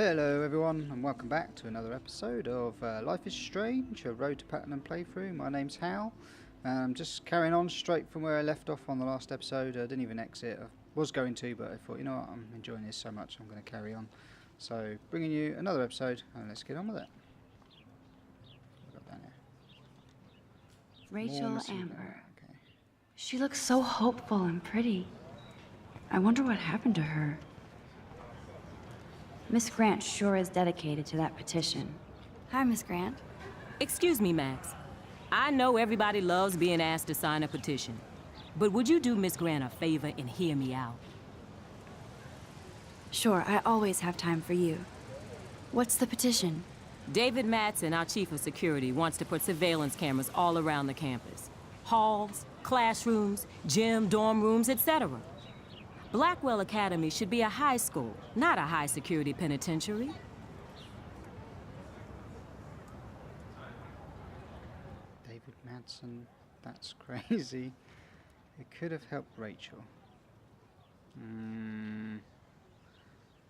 Hello everyone and welcome back to another episode of Life is Strange, a Road to Platinum playthrough. My name's Hal. I'm just carrying on straight from where I left off on the last episode. I didn't even exit. I was going to, but I thought, you know what, I'm enjoying this so much I'm going to carry on. So bringing you another episode and let's get on with it. What got down here? Rachel Amber. Okay. She looks so hopeful and pretty. I wonder what happened to her. Miss Grant sure is dedicated to that petition. Hi, Miss Grant. Excuse me, Max. I know everybody loves being asked to sign a petition, but would you do Miss Grant a favor and hear me out? Sure, I always have time for you. What's the petition? David Madsen, our chief of security, wants to put surveillance cameras all around the campus. Halls, classrooms, gym, dorm rooms, etc. Blackwell Academy should be a high school, not a high-security penitentiary. David Madsen, that's crazy. It could have helped Rachel.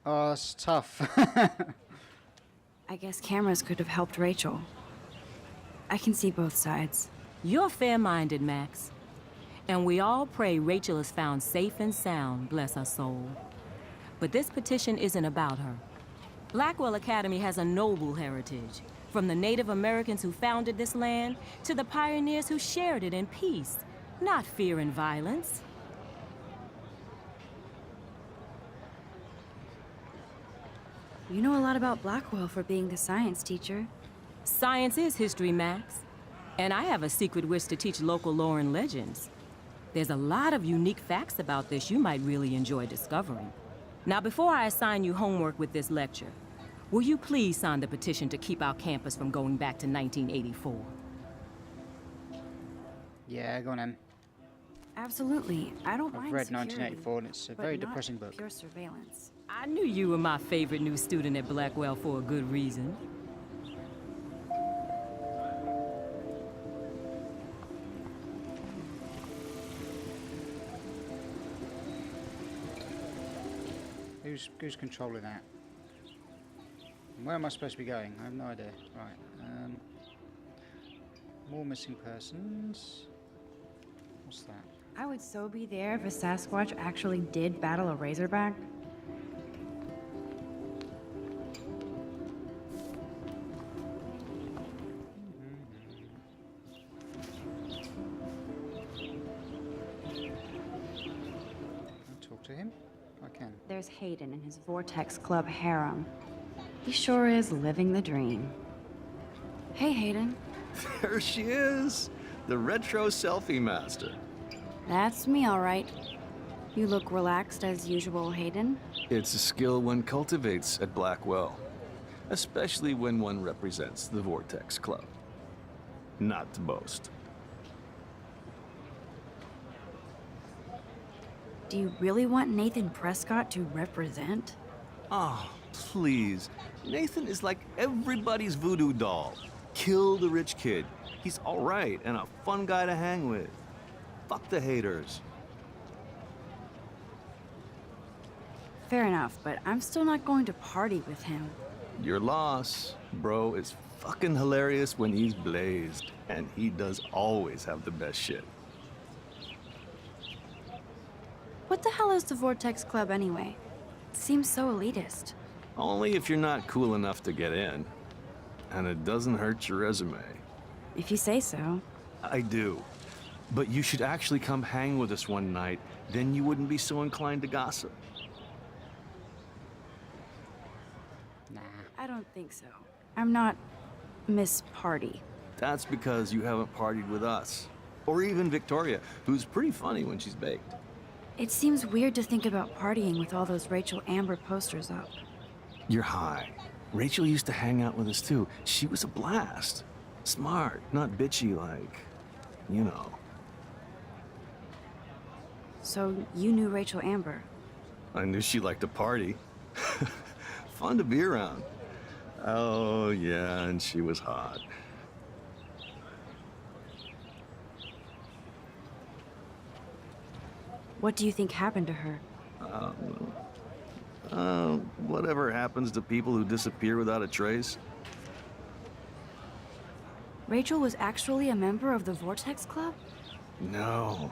Oh, it's tough. I guess cameras could have helped Rachel. I can see both sides. You're fair-minded, Max. And we all pray Rachel is found safe and sound, bless her soul. But this petition isn't about her. Blackwell Academy has a noble heritage, from the Native Americans who founded this land to the pioneers who shared it in peace, not fear and violence. You know a lot about Blackwell for being the science teacher. Science is history, Max. And I have a secret wish to teach local lore and legends. There's a lot of unique facts about this you might really enjoy discovering. Now, before I assign you homework with this lecture, will you please sign the petition to keep our campus from going back to 1984? Yeah, go on then. Absolutely. I don't mind I've read security, 1984 and it's a but very not depressing book. pure surveillance. I knew you were my favorite new student at Blackwell for a good reason. Who's controlling that? And where am I supposed to be going? I have no idea. Right. More missing persons. What's that? I would so be there if a Sasquatch actually did battle a Razorback. Can I talk to him? I can. There's Hayden and his Vortex Club harem. He sure is living the dream. Hey, Hayden. There she is, the retro selfie master. That's me, all right. You look relaxed as usual, Hayden. It's a skill one cultivates at Blackwell, especially when one represents the Vortex Club. Not to boast. Do you really want Nathan Prescott to represent? Oh, please. Nathan is like everybody's voodoo doll. Kill the rich kid. He's all right and a fun guy to hang with. Fuck the haters. Fair enough, but I'm still not going to party with him. Your loss, bro, is fucking hilarious when he's blazed, and he does always have the best shit. What the hell is the Vortex Club anyway? It seems so elitist. Only if you're not cool enough to get in. And it doesn't hurt your resume. If you say so. I do. But you should actually come hang with us one night, then you wouldn't be so inclined to gossip. Nah. I don't think so. I'm not Miss Party. That's because you haven't partied with us. Or even Victoria, who's pretty funny when she's baked. It seems weird to think about partying with all those Rachel Amber posters up. You're high. Rachel used to hang out with us too. She was a blast. Smart, not bitchy like, you know. So you knew Rachel Amber? I knew she liked to party. Fun to be around. Oh, yeah, and she was hot. What do you think happened to her? Whatever happens to people who disappear without a trace? Rachel was actually a member of the Vortex Club? No.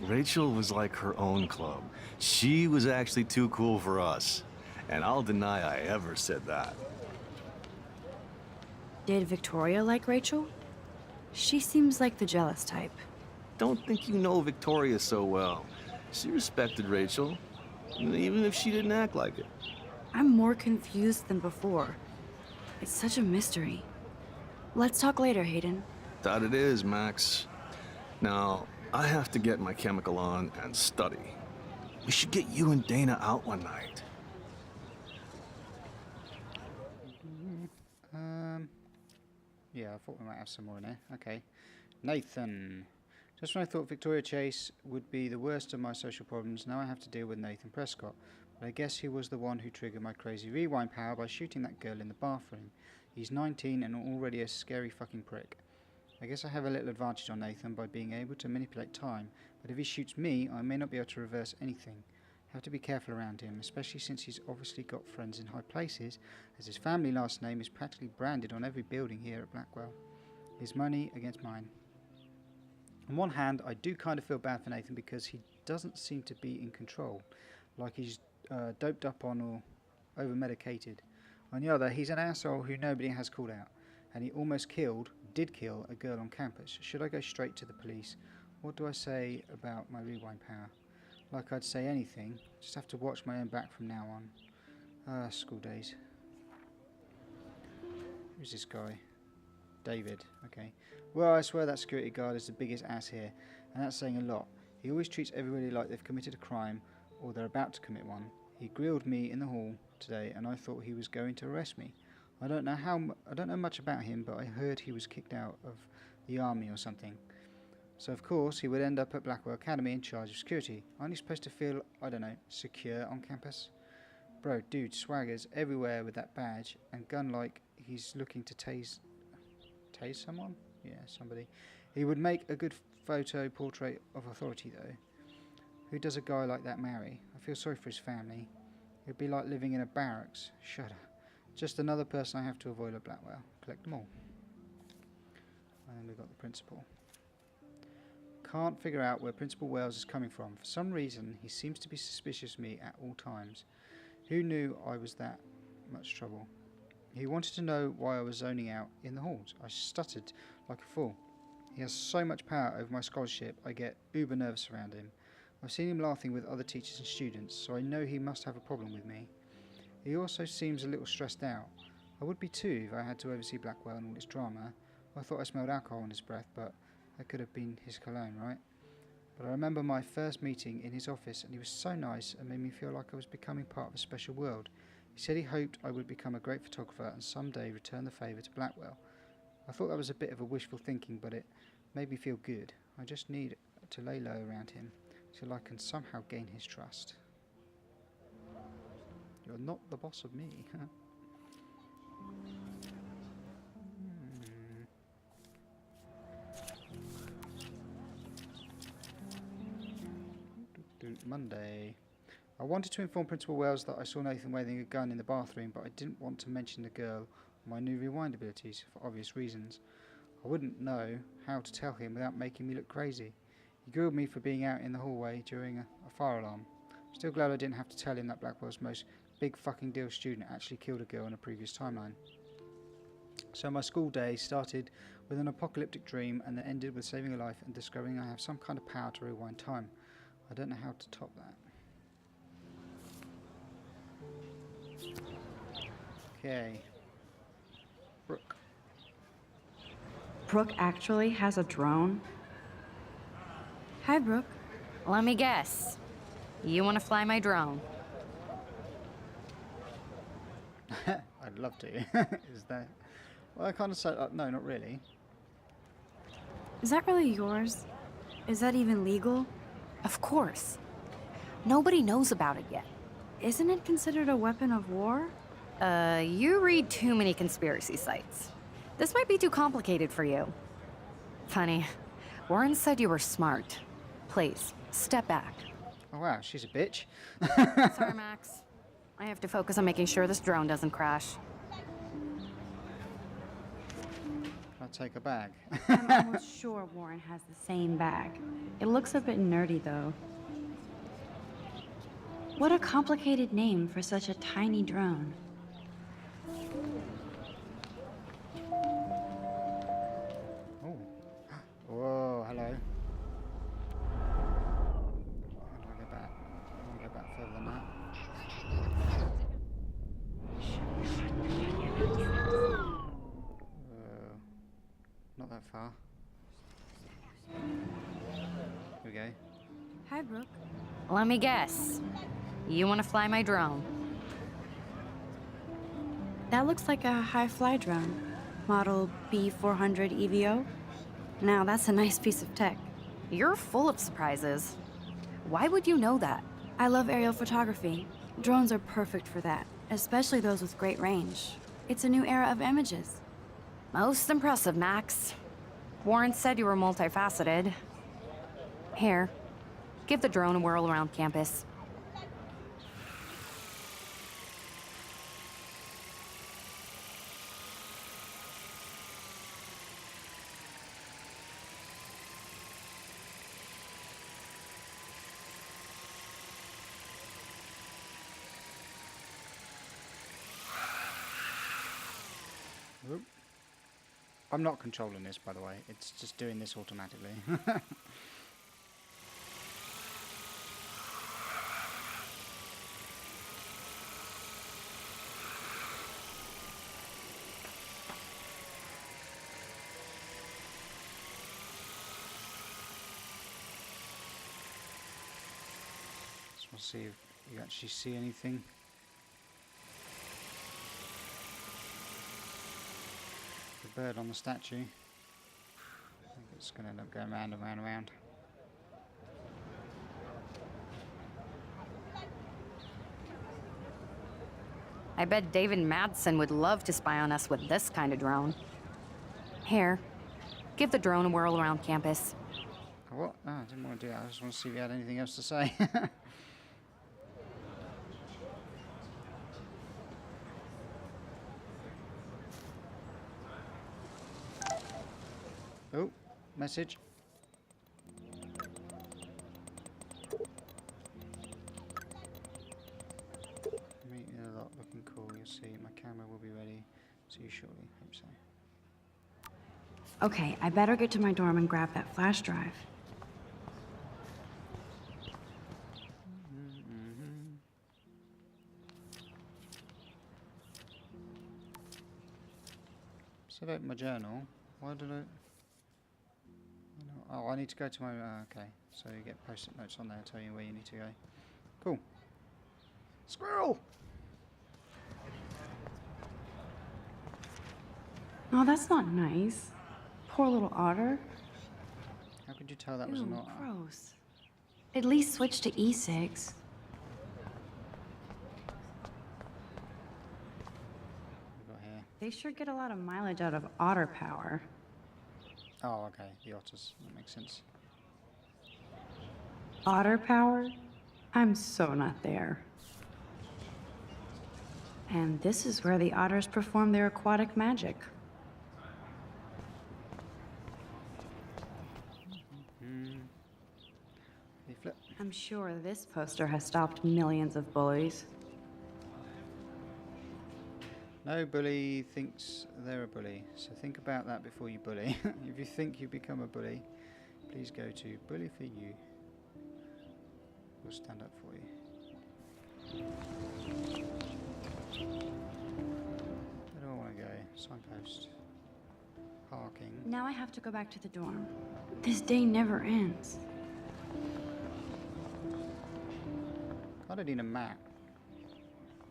Rachel was like her own club. She was actually too cool for us. And I'll deny I ever said that. Did Victoria like Rachel? She seems like the jealous type. Don't think you know Victoria so well. She respected Rachel, even if she didn't act like it. I'm more confused than before. It's such a mystery. Let's talk later, Hayden. That it is, Max. Now, I have to get my chemical on and study. We should get you and Dana out one night. Yeah, I thought we might have some more in there. Okay. Nathan. Just when I thought Victoria Chase would be the worst of my social problems, now I have to deal with Nathan Prescott. But I guess he was the one who triggered my crazy rewind power by shooting that girl in the bathroom. He's 19 and already a scary fucking prick. I guess I have a little advantage on Nathan by being able to manipulate time, but if he shoots me, I may not be able to reverse anything. I have to be careful around him, especially since he's obviously got friends in high places, as his family last name is practically branded on every building here at Blackwell. His money against mine. On one hand, I do kind of feel bad for Nathan because he doesn't seem to be in control, like he's doped up on or over-medicated. On the other, he's an asshole who nobody has called out, and he almost did kill a girl on campus. Should I go straight to the police? What do I say about my rewind power? Like I'd say anything, just have to watch my own back from now on. School days. Who's this guy? David, okay. Well, I swear that security guard is the biggest ass here, and that's saying a lot. He always treats everybody like they've committed a crime, or they're about to commit one. He grilled me in the hall today, and I thought he was going to arrest me. I don't know much about him, but I heard he was kicked out of the army or something. So of course he would end up at Blackwell Academy in charge of security. Aren't you supposed to feel, I don't know, secure on campus? Bro, dude swaggers everywhere with that badge and gun like he's looking to tase someone? Yeah, somebody. He would make a good photo portrait of authority though. Who does a guy like that marry? I feel sorry for his family. It'd be like living in a barracks. Shut up. Just another person I have to avoid at Blackwell. Collect them all. And we've got the principal. Can't figure out where Principal Wells is coming from. For some reason, he seems to be suspicious of me at all times. Who knew I was that much trouble? He wanted to know why I was zoning out in the halls. I stuttered like a fool. He has so much power over my scholarship, I get uber nervous around him. I've seen him laughing with other teachers and students, so I know he must have a problem with me. He also seems a little stressed out. I would be too if I had to oversee Blackwell and all its drama. I thought I smelled alcohol in his breath, but that could have been his cologne, right? But I remember my first meeting in his office, and he was so nice and made me feel like I was becoming part of a special world. He said he hoped I would become a great photographer and someday return the favour to Blackwell. I thought that was a bit of a wishful thinking, but it made me feel good. I just need to lay low around him till I can somehow gain his trust. You're not the boss of me. Monday. I wanted to inform Principal Wells that I saw Nathan waving a gun in the bathroom, but I didn't want to mention the girl or my new rewind abilities for obvious reasons. I wouldn't know how to tell him without making me look crazy. He grilled me for being out in the hallway during a fire alarm. Still glad I didn't have to tell him that Blackwell's most big fucking deal student actually killed a girl in a previous timeline. So my school day started with an apocalyptic dream and then ended with saving a life and discovering I have some kind of power to rewind time. I don't know how to top that. Okay. Brooke. Brooke actually has a drone? Hi, Brooke. Let me guess. You want to fly my drone? I'd love to. Is that... Well, I kind of said... no, not really. Is that really yours? Is that even legal? Of course. Nobody knows about it yet. Isn't it considered a weapon of war? You read too many conspiracy sites. This might be too complicated for you. Funny. Warren said you were smart. Please, step back. Oh wow, she's a bitch. Sorry, Max. I have to focus on making sure this drone doesn't crash. Can I take a bag? I'm almost sure Warren has the same bag. It looks a bit nerdy, though. What a complicated name for such a tiny drone. Oh. Whoa, hello. How do I go back? I want to go back further than that. Not that far. Here we go. Hi, Brooke. Let me guess. You want to fly my drone? That looks like a high-fly drone. Model B400 EVO. Now, that's a nice piece of tech. You're full of surprises. Why would you know that? I love aerial photography. Drones are perfect for that, especially those with great range. It's a new era of images. Most impressive, Max. Warren said you were multifaceted. Here, give the drone a whirl around campus. Oop. I'm not controlling this, by the way. It's just doing this automatically. Just want to see if you actually see anything. The bird on the statue. I think it's going to end up going round and round and round. I bet David Madsen would love to spy on us with this kind of drone. Here, give the drone a whirl around campus. Oh, what? Oh, I didn't want to do that. I just want to see if you had anything else to say. Oh, message. Meet you a lot, looking cool. You'll see. My camera will be ready. See you shortly. Hope so. Okay, I better get to my dorm and grab that flash drive. So about my journal. Why did I? Oh, I need to go to my. Okay, so you get post-it notes on there, tell you where you need to go. Cool. Squirrel. Oh, that's not nice. Poor little otter. How could you tell that was Ew, not? gross. At least switch to E6. Here. They sure get a lot of mileage out of otter power. Oh, okay. The otters. That makes sense. Otter power? I'm so not there. And this is where the otters perform their aquatic magic. Leaflet. I'm sure this poster has stopped millions of bullies. No bully thinks they're a bully, so think about that before you bully. If you think you become a bully, please go to Bully for You. We'll stand up for you. Where do I want to go? Signpost. Parking. Now I have to go back to the dorm. This day never ends. I need a map.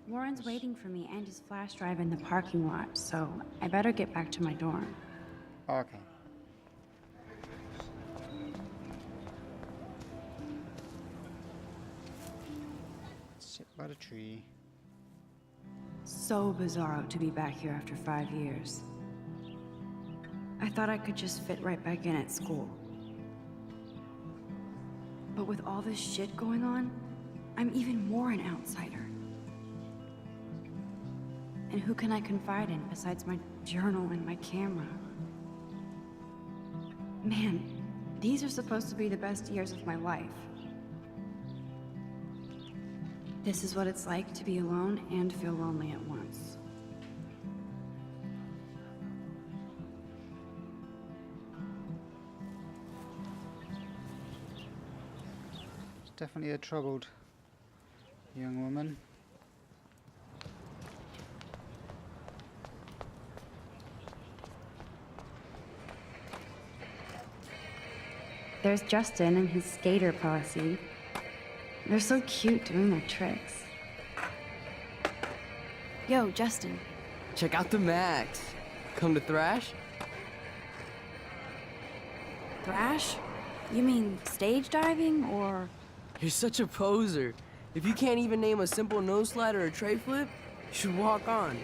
Warren's waiting for me and his flash drive in the parking lot, so I better get back to my dorm. Oh, okay. Sit by the tree. So bizarro to be back here after 5 years. I thought I could just fit right back in at school. But with all this shit going on, I'm even more an outsider. And who can I confide in besides my journal and my camera? Man, these are supposed to be the best years of my life. This is what it's like to be alone and feel lonely at once. It's definitely a troubled young woman. There's Justin and his skater posse. They're so cute doing their tricks. Yo, Justin. Check out the Max. Come to thrash? Thrash? You mean stage diving, or...? You're such a poser. If you can't even name a simple nose slide or a tray flip, you should walk on.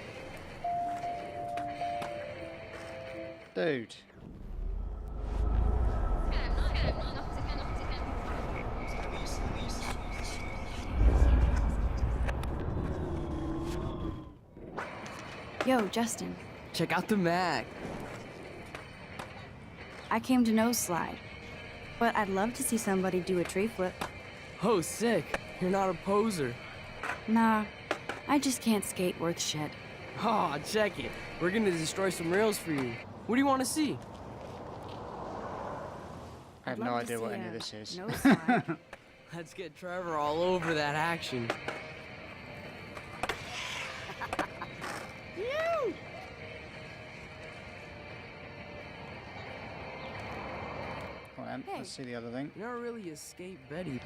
Dude. Yo, Justin. Check out the Mac. I came to nose slide, but I'd love to see somebody do a tree flip. Oh, sick. You're not a poser. Nah, I just can't skate worth shit. Aw, check it. We're gonna destroy some rails for you. What do you want to see? I have I'd no love to idea what see any a of this is. nose slide. Let's get Trevor all over that action. Come on, Hey. let's see the other thing. You're not really a skate Betty.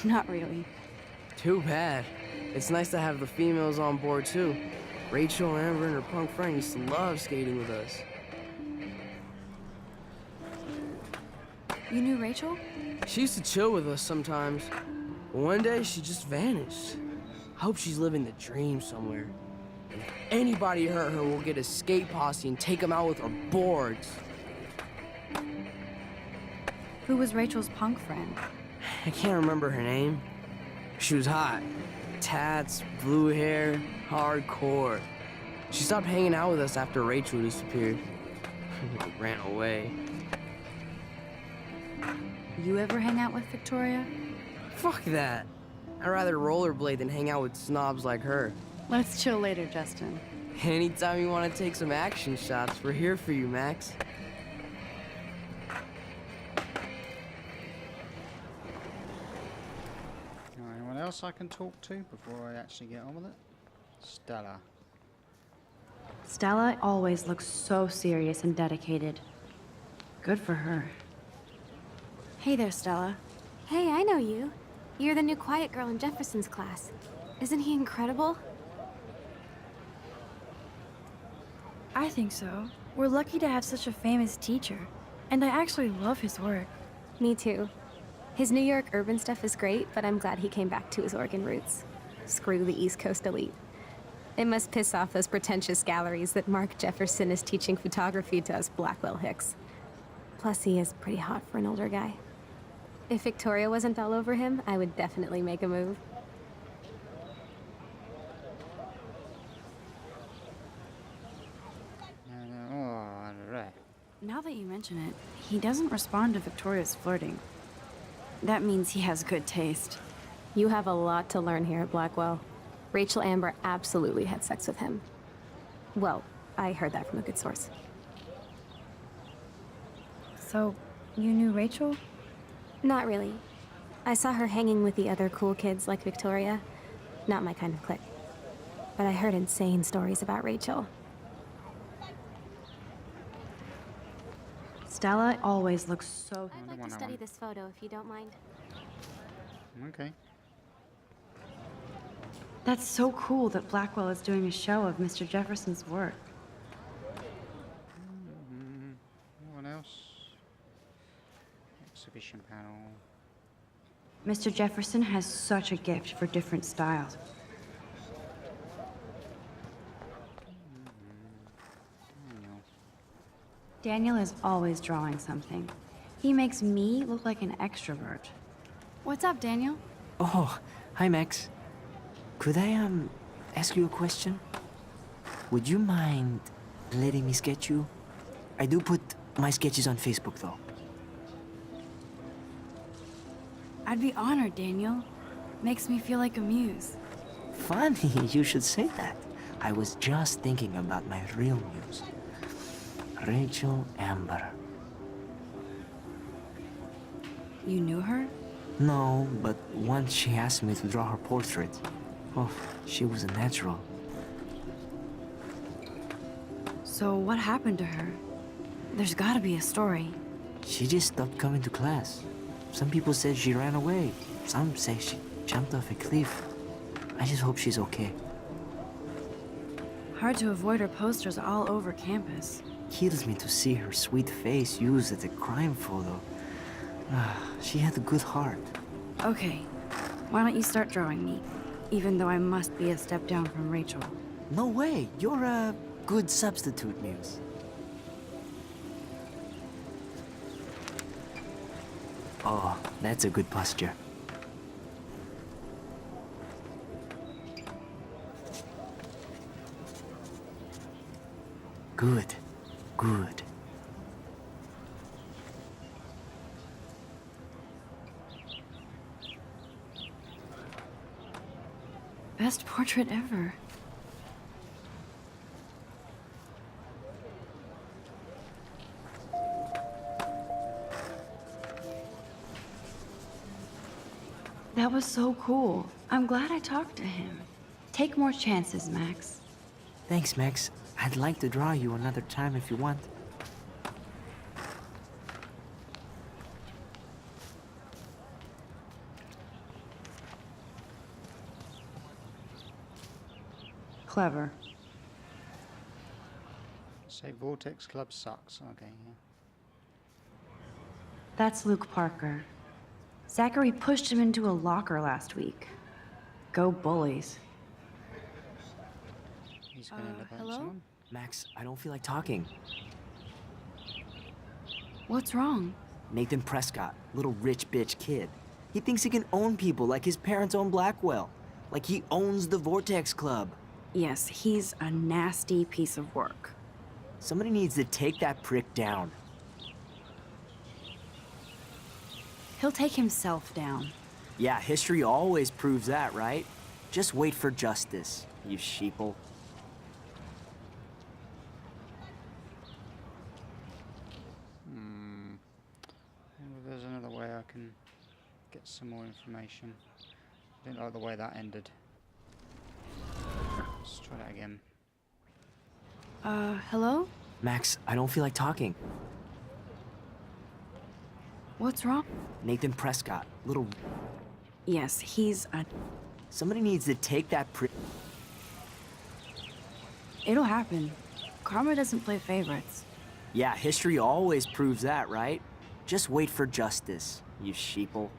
Not really. Too bad. It's nice to have the females on board too. Rachel, Amber, and her punk friend used to love skating with us. You knew Rachel? She used to chill with us sometimes. But one day, she just vanished. I hope she's living the dream somewhere. And if anybody hurt her, we'll get a skate posse and take them out with our boards. Who was Rachel's punk friend? I can't remember her name. She was hot. Tats, blue hair, hardcore. She stopped hanging out with us after Rachel disappeared. Ran away. You ever hang out with Victoria? Fuck that. I'd rather rollerblade than hang out with snobs like her. Let's chill later, Justin. Anytime you want to take some action shots, we're here for you, Max. Anyone else I can talk to before I actually get on with it? Stella. Stella always looks so serious and dedicated. Good for her. Hey there, Stella. Hey, I know you. You're the new quiet girl in Jefferson's class. Isn't he incredible? I think so. We're lucky to have such a famous teacher. And I actually love his work. Me too. His New York urban stuff is great, but I'm glad he came back to his Oregon roots. Screw the East Coast elite. It must piss off those pretentious galleries that Mark Jefferson is teaching photography to us Blackwell Hicks. Plus, he is pretty hot for an older guy. If Victoria wasn't all over him, I would definitely make a move. Now that you mention it, he doesn't respond to Victoria's flirting. That means he has good taste. You have a lot to learn here at Blackwell. Rachel Amber absolutely had sex with him. Well, I heard that from a good source. So, you knew Rachel? Not really. I saw her hanging with the other cool kids like Victoria. Not my kind of clique. But I heard insane stories about Rachel. Stella always looks so... I'd like to study this photo if you don't mind. Okay. That's so cool that Blackwell is doing a show of Mr. Jefferson's work. Anyone else? Exhibition panel. Mr. Jefferson has such a gift for different styles. Daniel is always drawing something. He makes me look like an extrovert. What's up, Daniel? Oh, hi, Max. Could I, ask you a question? Would you mind letting me sketch you? I do put my sketches on Facebook, though. I'd be honored, Daniel. Makes me feel like a muse. Funny, you should say that. I was just thinking about my real muse. Rachel Amber. You knew her? No, but once she asked me to draw her portrait. Oh, she was a natural. So what happened to her? There's gotta be a story. She just stopped coming to class. Some people said she ran away. Some say she jumped off a cliff. I just hope she's okay. Hard to avoid her posters all over campus. Kills me to see her sweet face used as a crime photo. She had a good heart. Okay, why don't you start drawing me? Even though I must be a step down from Rachel. No way, you're a good substitute, Muse. Oh, that's a good posture. Good, good. Best portrait ever. That was so cool. I'm glad I talked to him. Take more chances, Max. Thanks, Max. I'd like to draw you another time if you want. Clever. Say Vortex Club sucks. Okay, yeah. That's Luke Parker. Zachary pushed him into a locker last week. Go bullies. He's gonna end up hurting hello? someone. Max, I don't feel like talking. What's wrong? Nathan Prescott, little rich bitch kid. He thinks he can own people like his parents own Blackwell. Like he owns the Vortex Club. Yes, he's a nasty piece of work. Somebody needs to take that prick down. He'll take himself down. Yeah, history always proves that, right? Just wait for justice, you sheeple. Maybe there's another way I can get some more information. I didn't like the way that ended. Let's try that again. Hello? Max, I don't feel like talking. What's wrong? Nathan Prescott, little... Yes, he's a... Somebody needs to take that prick... It'll happen. Karma doesn't play favorites. Yeah, history always proves that, right? Just wait for justice, you sheeple.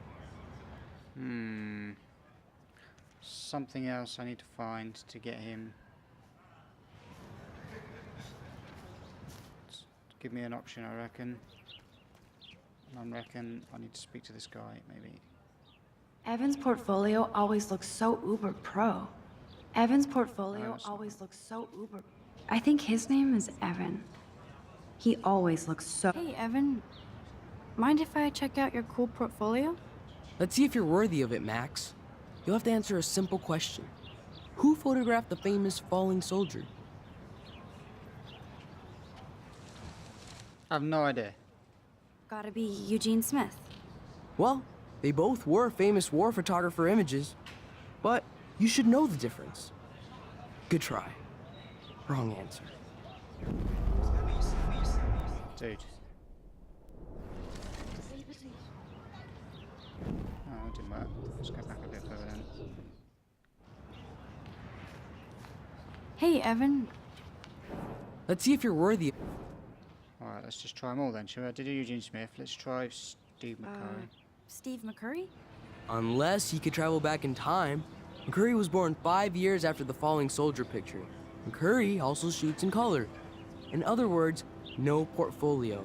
Something else I need to find to get him. Give me an option, I reckon. And I reckon I need to speak to this guy, maybe. Evan's portfolio always looks so uber pro. Evan's portfolio that's always looks so uber... I think his name is Evan. He always looks so... Hey, Evan. Mind if I check out your cool portfolio? Let's see if you're worthy of it, Max. You'll have to answer a simple question. Who photographed the famous falling soldier? I have no idea. Gotta be Eugene Smith. Well, they both were famous war photographer images, but you should know the difference. Good try. Wrong answer. Dude. Oh, it didn't work. Let's go back a bit further then. Hey, Evan. Let's see if you're worthy. Alright, let's just try them all then. Shall we? I did Eugene Smith. Let's try Steve McCurry. Steve McCurry? Unless he could travel back in time. McCurry was born 5 years after the falling soldier picture. McCurry also shoots in color. In other words, no portfolio.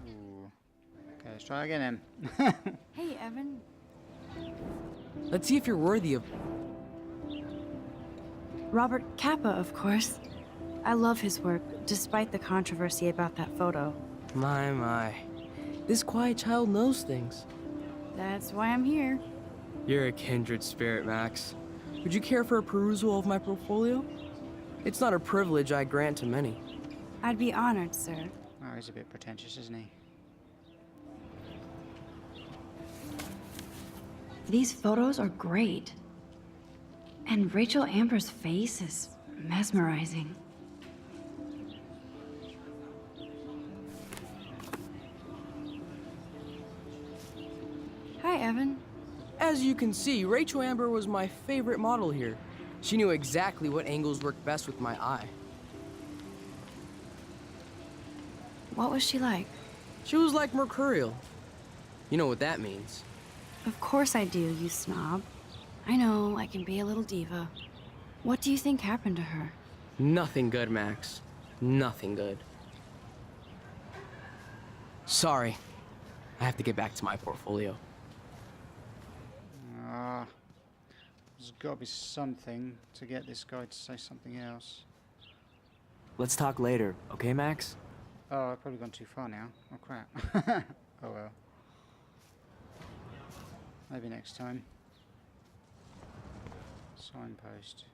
Ooh. Okay, let's try again then. Hey, Evan. Let's see if you're worthy of... Robert Capa, of course. I love his work, despite the controversy about that photo. My. This quiet child knows things. That's why I'm here. You're a kindred spirit, Max. Would you care for a perusal of my portfolio? It's not a privilege I grant to many. I'd be honored, sir. Oh, he's a bit pretentious, isn't he? These photos are great. And Rachel Amber's face is mesmerizing. Hi, Evan. As you can see, Rachel Amber was my favorite model here. She knew exactly what angles worked best with my eye. What was she like? She was like mercurial. You know what that means. Of course I do, you snob. I know, I can be a little diva. What do you think happened to her? Nothing good, Max. Nothing good. Sorry. I have to get back to my portfolio. There's got to be something to get this guy to say something else. Let's talk later, okay, Max? Oh, I've probably gone too far now. Oh, crap. Oh, well. Maybe next time. Signpost.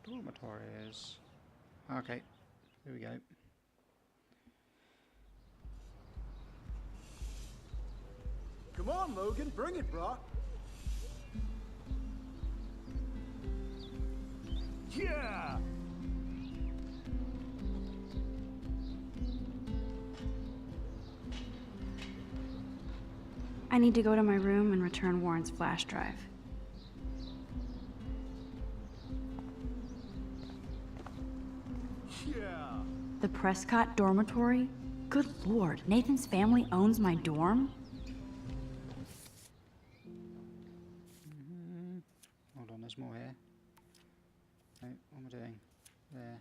Dormitories. Okay, here we go. Come on, Logan, bring it, brah. Yeah! I need to go to my room and return Warren's flash drive. Yeah! The Prescott dormitory? Good lord, Nathan's family owns my dorm? Hold on, there's more here. No, what am I doing? There.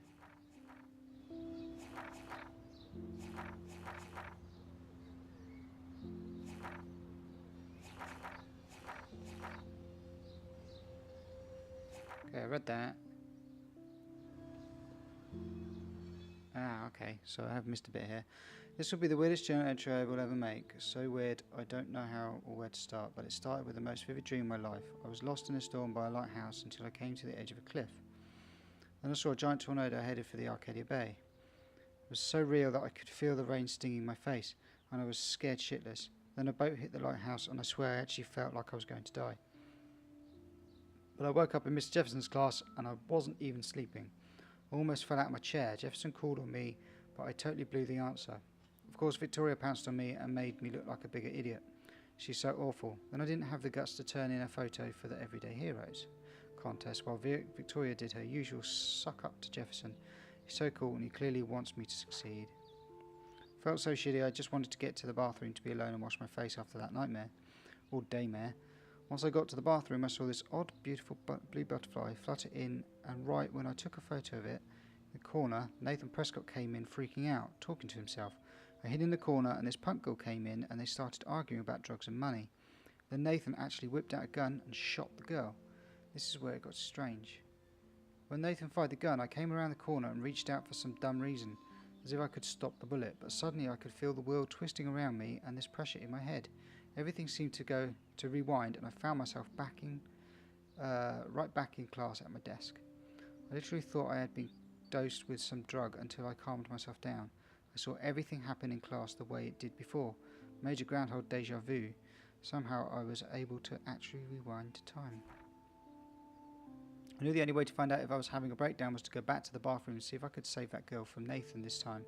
Okay, I read that. Ah, okay, so I have missed a bit here. This will be the weirdest journal entry I will ever make. So weird, I don't know how or where to start, but it started with the most vivid dream of my life. I was lost in a storm by a lighthouse until I came to the edge of a cliff. Then I saw a giant tornado headed for the Arcadia Bay. It was so real that I could feel the rain stinging my face, and I was scared shitless. Then a boat hit the lighthouse, and I swear I actually felt like I was going to die. But I woke up in Mr. Jefferson's class, and I wasn't even sleeping. I almost fell out of my chair. Jefferson called on me, but I totally blew the answer. Of course, Victoria pounced on me and made me look like a bigger idiot. She's so awful. Then I didn't have the guts to turn in a photo for the Everyday Heroes contest, while Victoria did her usual suck up to Jefferson. He's so cool and he clearly wants me to succeed. Felt so shitty, I just wanted to get to the bathroom to be alone and wash my face after that nightmare. Or daymare. Once I got to the bathroom, I saw this odd, beautiful blue butterfly flutter in, and right when I took a photo of it, in the corner, Nathan Prescott came in freaking out, talking to himself. I hid in the corner and this punk girl came in and they started arguing about drugs and money. Then Nathan actually whipped out a gun and shot the girl. This is where it got strange. When Nathan fired the gun, I came around the corner and reached out for some dumb reason, as if I could stop the bullet, but suddenly I could feel the world twisting around me and this pressure in my head. Everything seemed to rewind, and I found myself right back in class at my desk. I literally thought I had been dosed with some drug until I calmed myself down. I saw everything happen in class the way it did before. Major Groundhog deja vu. Somehow I was able to actually rewind time. I knew the only way to find out if I was having a breakdown was to go back to the bathroom and see if I could save that girl from Nathan this time.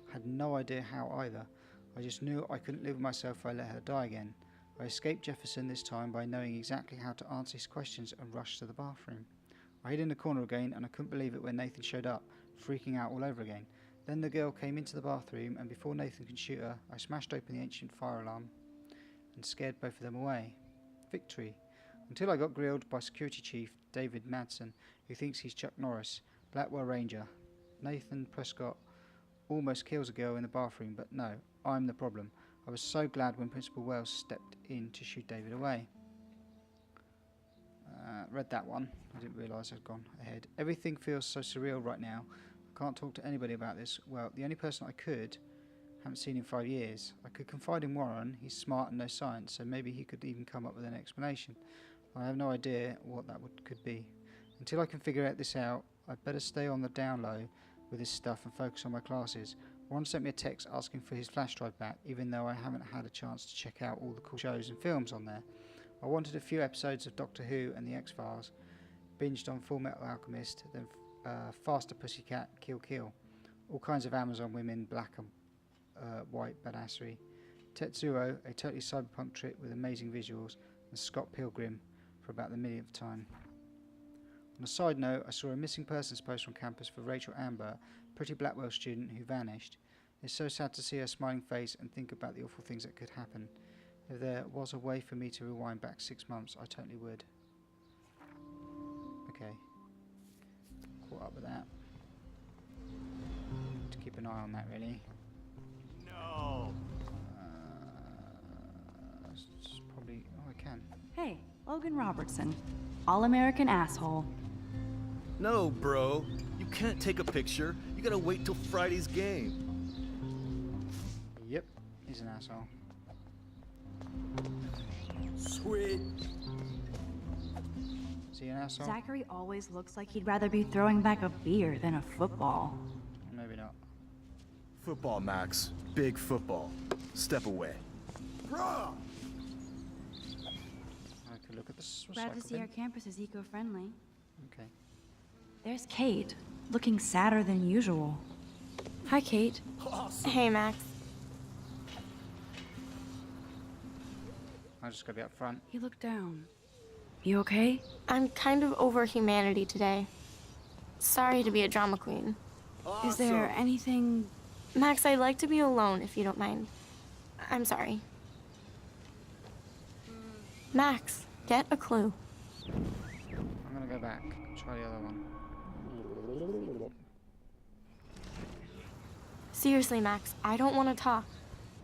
I had no idea how either. I just knew I couldn't live with myself if I let her die again. I escaped Jefferson this time by knowing exactly how to answer his questions and rushed to the bathroom. I hid in the corner again and I couldn't believe it when Nathan showed up, freaking out all over again. Then the girl came into the bathroom and before Nathan could shoot her, I smashed open the ancient fire alarm and scared both of them away. Victory. Until I got grilled by Security Chief David Madsen, who thinks he's Chuck Norris, Blackwell Ranger. Nathan Prescott almost kills a girl in the bathroom, but no, I'm the problem. I was so glad when Principal Wells stepped in to shoo David away. Read that one. I didn't realise I'd gone ahead. Everything feels so surreal right now. I can't talk to anybody about this. Well, the only person I could, haven't seen in 5 years. I could confide in Warren. He's smart and knows science, so maybe he could even come up with an explanation. I have no idea what that could be. Until I can figure this out, I'd better stay on the down low with this stuff and focus on my classes. Warren sent me a text asking for his flash drive back, even though I haven't had a chance to check out all the cool shows and films on there. I wanted a few episodes of Doctor Who and The X-Files, binged on Full Metal Alchemist, then Faster Pussycat, Kill Kill, all kinds of Amazon women, black and white badassery, Tetsuo, a totally cyberpunk trip with amazing visuals, and Scott Pilgrim for about the millionth time. On a side note, I saw a missing persons post on campus for Rachel Amber, a pretty Blackwell student who vanished. It's so sad to see her smiling face and think about the awful things that could happen. If there was a way for me to rewind back 6 months, I totally would. Okay. Caught up with that. Need to keep an eye on that, really. No. It's probably... Oh, I can. Hey, Logan Robertson. All-American asshole. No, bro. You can't take a picture. You gotta wait till Friday's game. Yep, he's an asshole. Sweet. Is he an asshole? Zachary always looks like he'd rather be throwing back a beer than a football. Maybe not. Football, Max. Big football. Step away. Bruh! I could look at this. Glad to see our campus is eco-friendly. Okay. There's Kate, looking sadder than usual. Hi, Kate. Awesome. Hey, Max. I just gotta be up front. You look down. You okay? I'm kind of over humanity today. Sorry to be a drama queen. Awesome. Is there anything... Max, I'd like to be alone if you don't mind. I'm sorry. Max, get a clue. I'm gonna go back. Try the other one. Seriously, Max, I don't want to talk.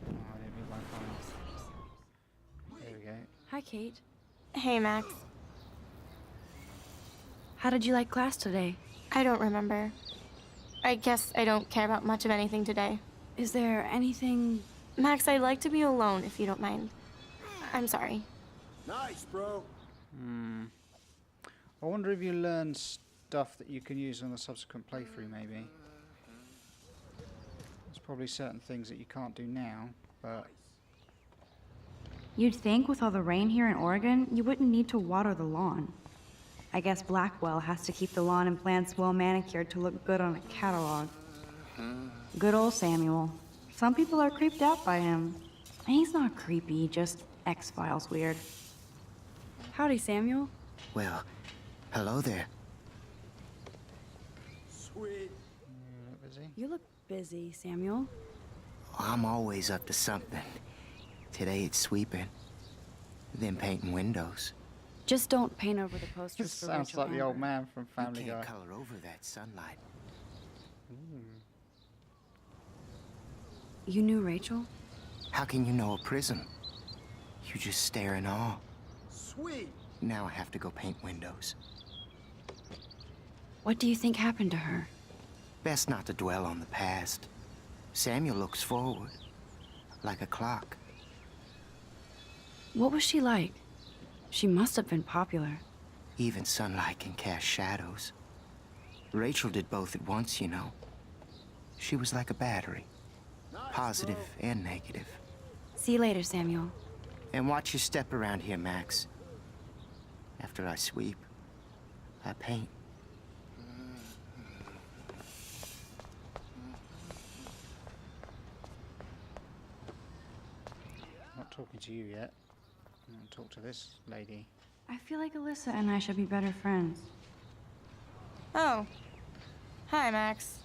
Oh, I didn't move my phone. There we go. Hi, Kate. Hey, Max. How did you like class today? I don't remember. I guess I don't care about much of anything today. Is there anything... Max, I'd like to be alone if you don't mind. I'm sorry. Nice, bro. I wonder if you learn stuff that you can use on the subsequent playthrough, maybe. There's probably certain things that you can't do now, but... You'd think with all the rain here in Oregon, you wouldn't need to water the lawn. I guess Blackwell has to keep the lawn and plants well manicured to look good on a catalog. Good old Samuel. Some people are creeped out by him. He's not creepy, just X-Files weird. Howdy, Samuel. Well, hello there. Sweet. Busy? You look busy, Samuel. I'm always up to something. Today it's sweeping, then painting windows. Just don't paint over the posters This for sounds Rachel like the old Amber. man from You Family can't Guy. color over that sunlight. You knew Rachel? How can you know a prism? You just stare in awe. Sweet. Now I have to go paint windows. What do you think happened to her? Best not to dwell on the past. Samuel looks forward, like a clock. What was she like? She must have been popular. Even sunlight can cast shadows. Rachel did both at once, you know. She was like a battery, positive and negative. See you later, Samuel. And watch your step around here, Max. After I sweep, I paint. Not talking to you yet. I'm gonna talk to this lady. I feel like Alyssa and I should be better friends. Oh. Hi, Max.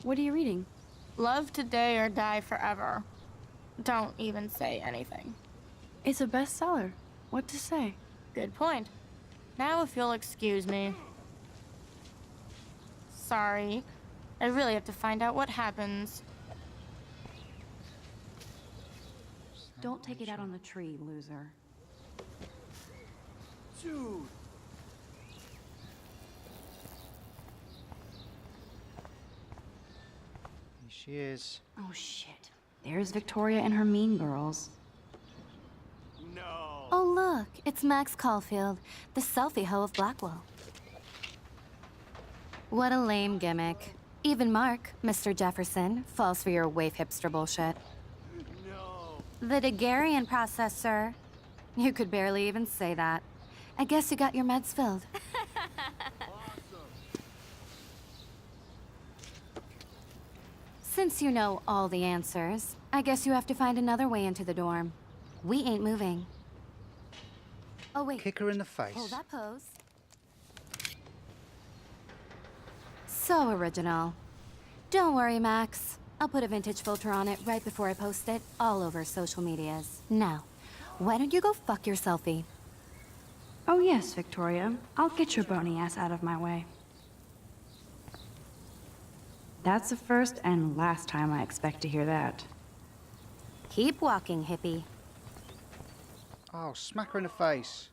What are you reading? Love today or die forever. Don't even say anything. It's a bestseller. What to say? Good point. Now if you'll excuse me. Sorry. I really have to find out what happens. Don't take it out on the tree, loser. Dude. Here she is. Oh shit. There's Victoria and her mean girls. No. Oh, look, it's Max Caulfield, the selfie hoe of Blackwell. What a lame gimmick. Even Mark, Mr. Jefferson, falls for your waif hipster bullshit. No. The Daguerrean process, sir. You could barely even say that. I guess you got your meds filled. Since you know all the answers, I guess you have to find another way into the dorm. We ain't moving. Oh, wait. Kick her in the face. Hold that pose. So original. Don't worry, Max. I'll put a vintage filter on it right before I post it all over social medias. Now, why don't you go fuck your selfie? Oh yes, Victoria. I'll get your bony ass out of my way. That's the first and last time I expect to hear that. Keep walking, hippie. Oh, smack her in the face.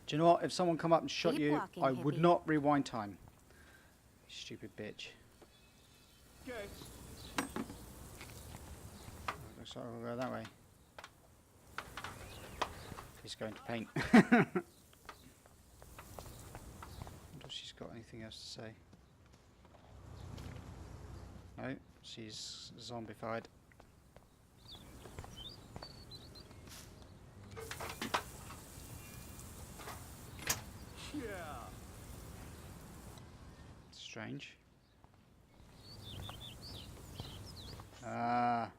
Do you know what? If someone come up and shot Keep you, walking, I would hippie. not rewind time. Stupid bitch. Okay. Looks like we'll go that way. He's going to paint. I wonder if she's got anything else to say. No, she's zombified. Yeah. Strange. Ah.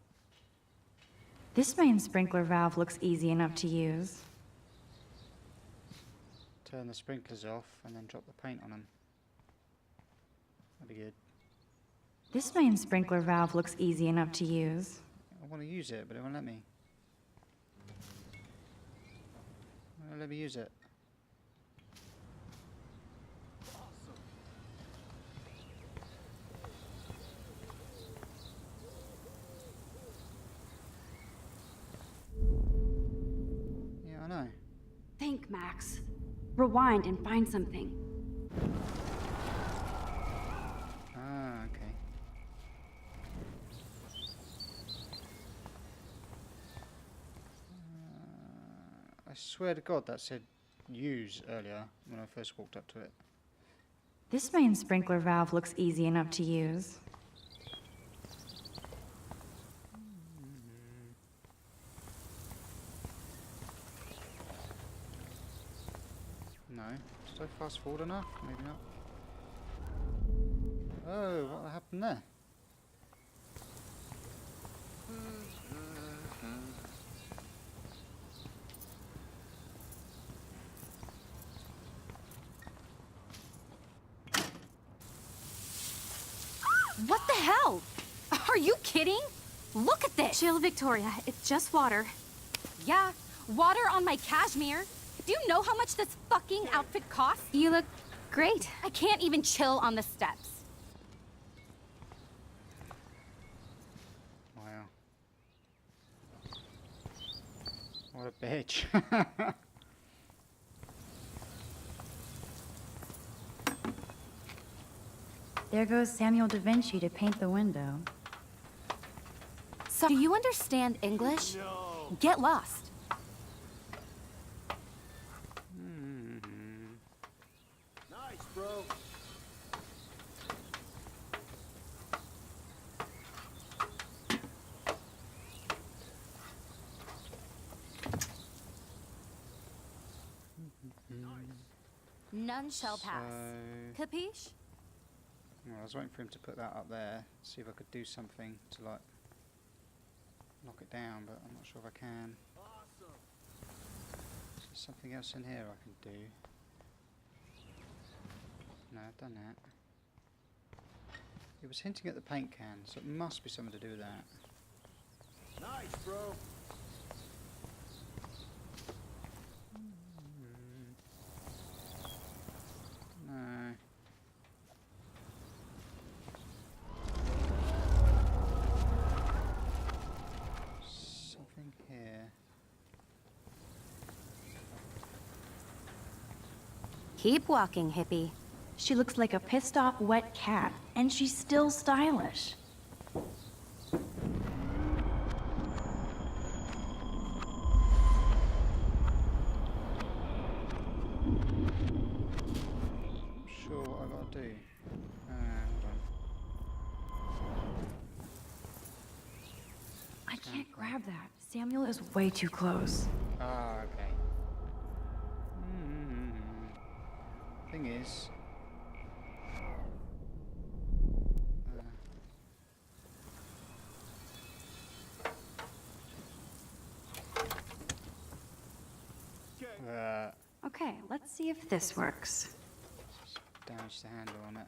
This main sprinkler valve looks easy enough to use. Turn the sprinklers off and then drop the paint on them. That'd be good. This main sprinkler valve looks easy enough to use. I want to use it, but it won't let me. It won't let me use it. Yeah, I know. Think, Max. Rewind and find something. Ah, okay. I swear to God that said use earlier when I first walked up to it. This main sprinkler valve looks easy enough to use. No. Did I fast forward enough? Maybe not. Oh, what happened there? What the hell? Are you kidding? Look at this! Chill, Victoria. It's just water. Yeah, water on my cashmere. Do you know how much this fucking outfit costs? You look great. I can't even chill on the steps. Wow. What a bitch. There goes Samuel da Vinci to paint the window. So, do you understand English? No. Get lost. Nice, bro. None shall pass. So, Capiche? well, I was waiting for him to put that up there, see if I could do something to like knock it down, but I'm not sure if I can. Awesome. Is there something else in here I can do? No, I've done that. It was hinting at the paint can, so it must be something to do with that. Nice, bro. No. Keep walking, hippie. She looks like a pissed off wet cat, and she's still stylish. Sure what I gotta do. Hold on. I can't grab that. Samuel is way too close. Ah, okay. Thing is, Okay, let's see if this works. damage the handle on it.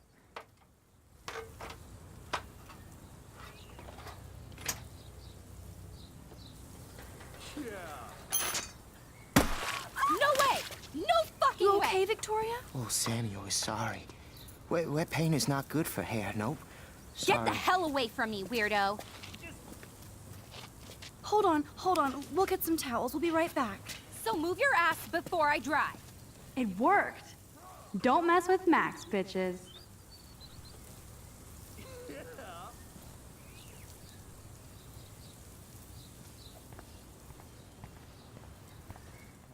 No way! No fucking You way! okay, Victoria? Oh, Samuel is sorry. Wet paint is not good for hair, nope. Get Sorry. the hell away from me, weirdo! Hold on. We'll get some towels. We'll be right back. So move your ass before I drive. It worked. Don't mess with Max, bitches.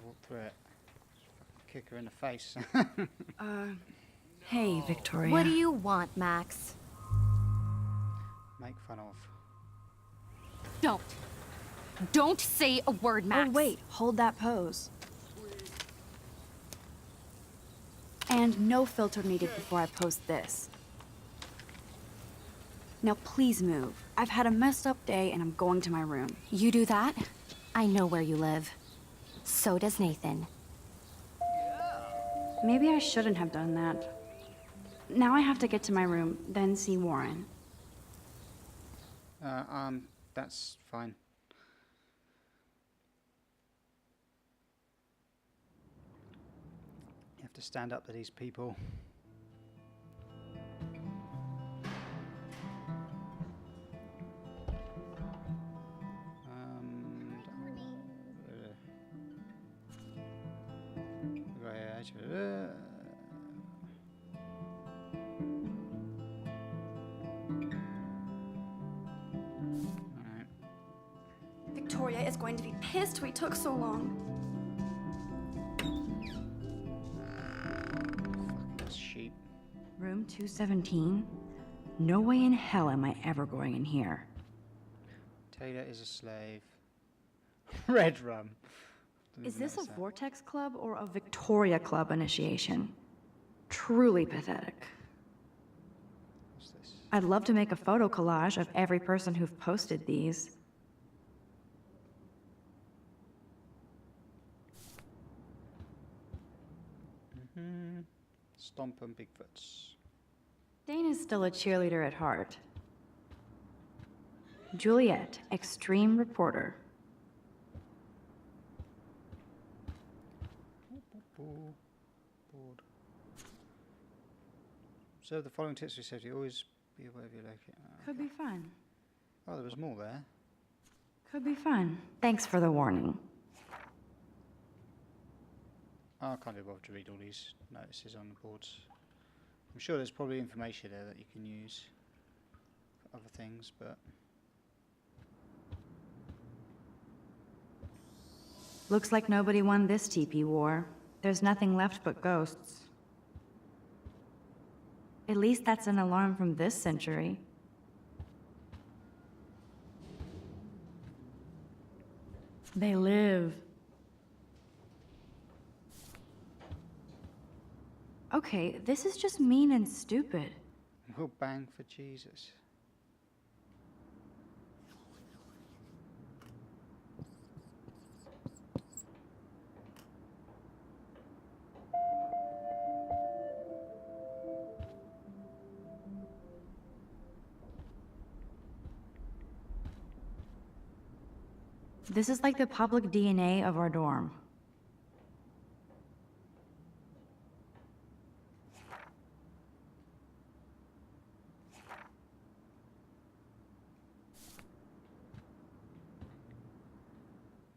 Walk through it. Kick her in the face. Hey, Victoria. What do you want, Max? Make fun of. Don't say a word, Max. Oh, wait. Hold that pose. And no filter needed before I post this. Now please move. I've had a messed up day and I'm going to my room. You do that? I know where you live. So does Nathan. Maybe I shouldn't have done that. Now I have to get to my room, then see Warren. That's fine. You have to stand up to these people. Victoria is going to be pissed we took so long. Sheep. Room 217? No way in hell am I ever going in here. Taylor is a slave. Red rum. Is this a Vortex Club or a Victoria Club initiation? Truly pathetic. What's this? I'd love to make a photo collage of every person who've posted these. Stomp on Bigfoots. Dana's still a cheerleader at heart. Juliet, extreme reporter. Board. Observe the following tips for safety. Always be aware of your location. Could be fun. Oh, there was more there. Could be fun. Thanks for the warning. Oh, I can't be bothered to read all these notices on the boards. I'm sure there's probably information there that you can use for other things, but... Looks like nobody won this TP war. There's nothing left but ghosts. At least that's an alarm from this century. They live. Okay, this is just mean and stupid. We'll bang for Jesus. This is like the public DNA of our dorm.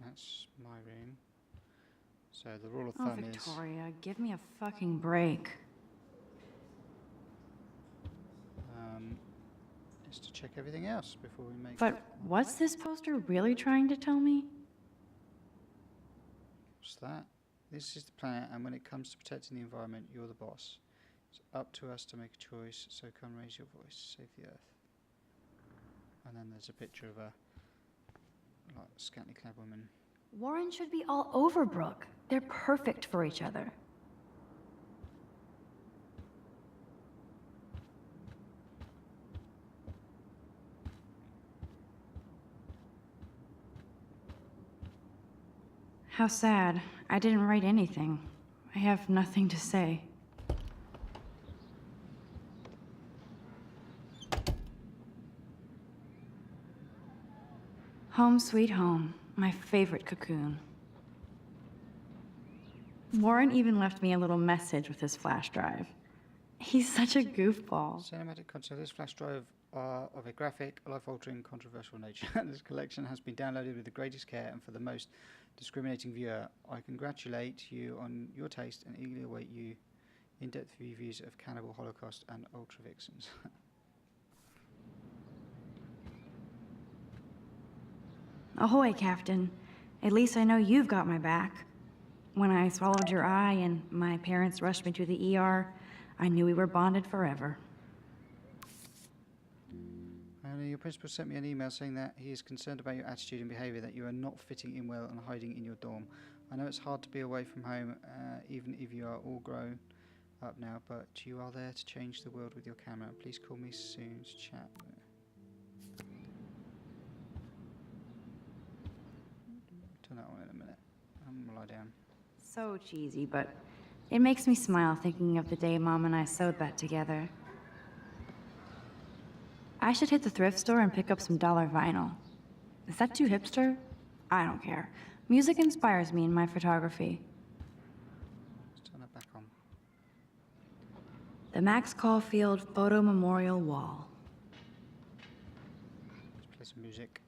That's my room. So the rule of Oh, thumb Victoria, give me a fucking break. is to check everything else before we make. But what's this poster really trying to tell me? What's that? This is the planet, and when it comes to protecting the environment, you're the boss. It's up to us to make a choice, so come raise your voice, save the Earth. And then there's a picture of a like scantily clad woman. Warren should be all over Brooke. They're perfect for each other. How sad. I didn't write anything. I have nothing to say. Home sweet home. My favorite cocoon. Warren even left me a little message with his flash drive. He's such a goofball. Cinematic content of this flash drive are of a graphic, life-altering, controversial nature. This collection has been downloaded with the greatest care and for the most discriminating viewer. I congratulate you on your taste and eagerly await you in-depth reviews of Cannibal, Holocaust and Ultra Vixens. Ahoy, Captain. At least I know you've got my back. When I swallowed your eye and my parents rushed me to the ER, I knew we were bonded forever. Your principal sent me an email saying that he is concerned about your attitude and behaviour, that you are not fitting in well and hiding in your dorm. I know it's hard to be away from home, even if you are all grown up now, but you are there to change the world with your camera. Please call me soon to chat. Turn that on in a minute. I'm gonna lie down. So cheesy, but it makes me smile thinking of the day Mom and I sewed that together. I should hit the thrift store and pick up some dollar vinyl. Is that too hipster? I don't care. Music inspires me in my photography. Let's turn that back on. The Max Caulfield Photo Memorial Wall. Let's play some music.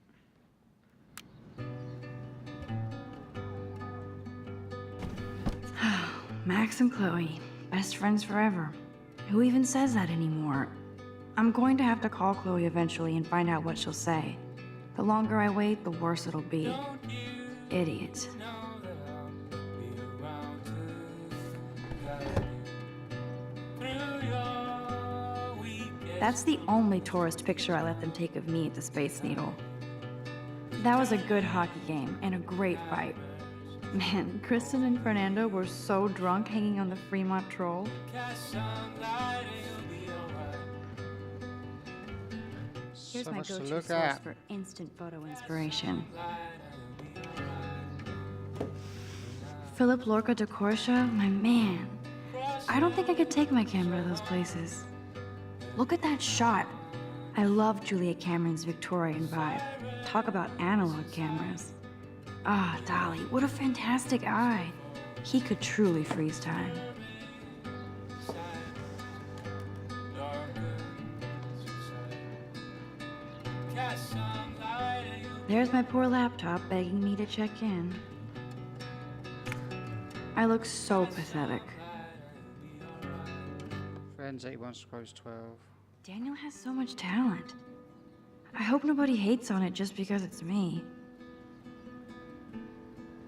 Max and Chloe, best friends forever. Who even says that anymore? I'm going to have to call Chloe eventually and find out what she'll say. The longer I wait, the worse it'll be. Idiot. That's the only tourist picture I let them take of me at the Space Needle. That was a good hockey game and a great fight. Man, Kristen and Fernando were so drunk hanging on the Fremont Troll. Here's my go-to source for instant photo inspiration. Philip Lorca de Corsia, my man. I don't think I could take my camera to those places. Look at that shot. I love Julia Cameron's Victorian vibe. Talk about analog cameras. Ah, Dolly, what a fantastic eye. He could truly freeze time. There's my poor laptop begging me to check in. I look so pathetic. Friends 81 scrolls 12. Daniel has so much talent. I hope nobody hates on it just because it's me.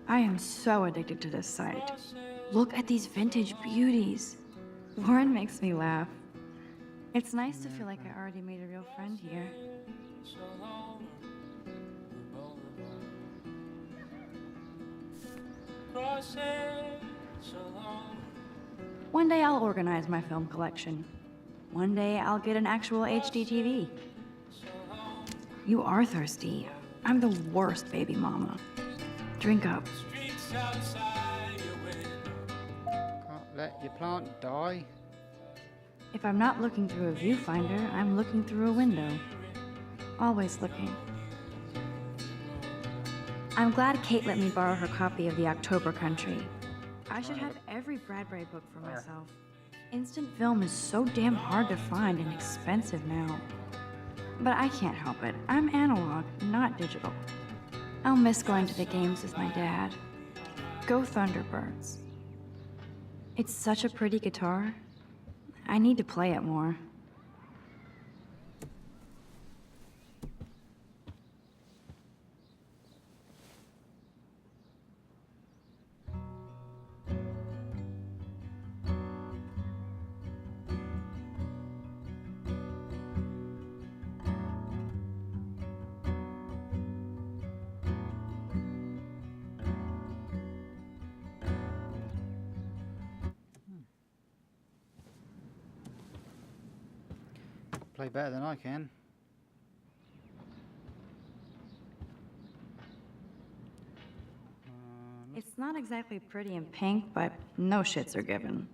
I am so addicted to this site. Look at these vintage beauties. Warren makes me laugh. It's nice to feel like I already made a real friend here. One day I'll organize my film collection. One day I'll get an actual HD TV. You are thirsty. I'm the worst baby mama. Drink up. Can't let your plant die. If I'm not looking through a viewfinder, I'm looking through a window. Always looking. I'm glad Kate let me borrow her copy of The October Country. I should have every Bradbury book for myself. Instant film is so damn hard to find and expensive now. But I can't help it. I'm analog, not digital. I'll miss going to the games with my dad. Go Thunderbirds. It's such a pretty guitar. I need to play it more. Play better than I can. It's not exactly pretty in pink, but no shits are given.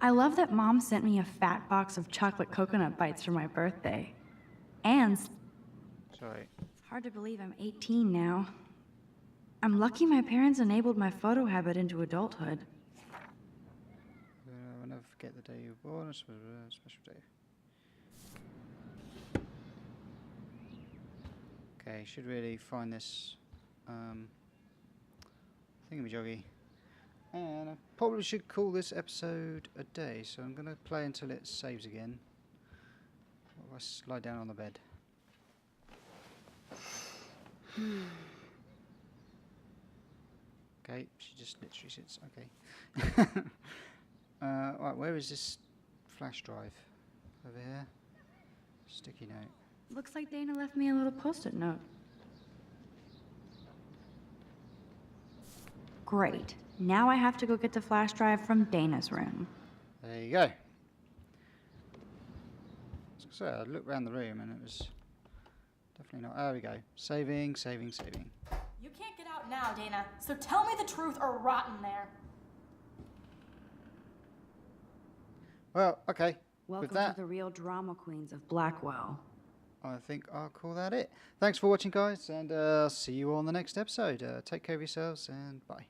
I love that Mom sent me a fat box of chocolate coconut bites for my birthday. And Sorry. it's hard to believe I'm 18 now. I'm lucky my parents enabled my photo habit into adulthood. I'll never forget the day you were born. It was a special day. Okay, should really find this thingamajoggy. And I probably should call this episode a day, so I'm going to play until it saves again. Or I lie down on the bed. Okay, she just literally sits. Okay. Right, where is this flash drive? Over here. Sticky note. Looks like Dana left me a little post-it note. Great. Now I have to go get the flash drive from Dana's room. There you go. So I looked around the room and it was definitely not. There we go. Saving, saving, saving. You can't get out now, Dana, so tell me the truth or rot in there. Well, okay. Welcome With that, to the real drama queens of Blackwell. I think I'll call that it. Thanks for watching, guys, and see you on the next episode. Take care of yourselves, and bye.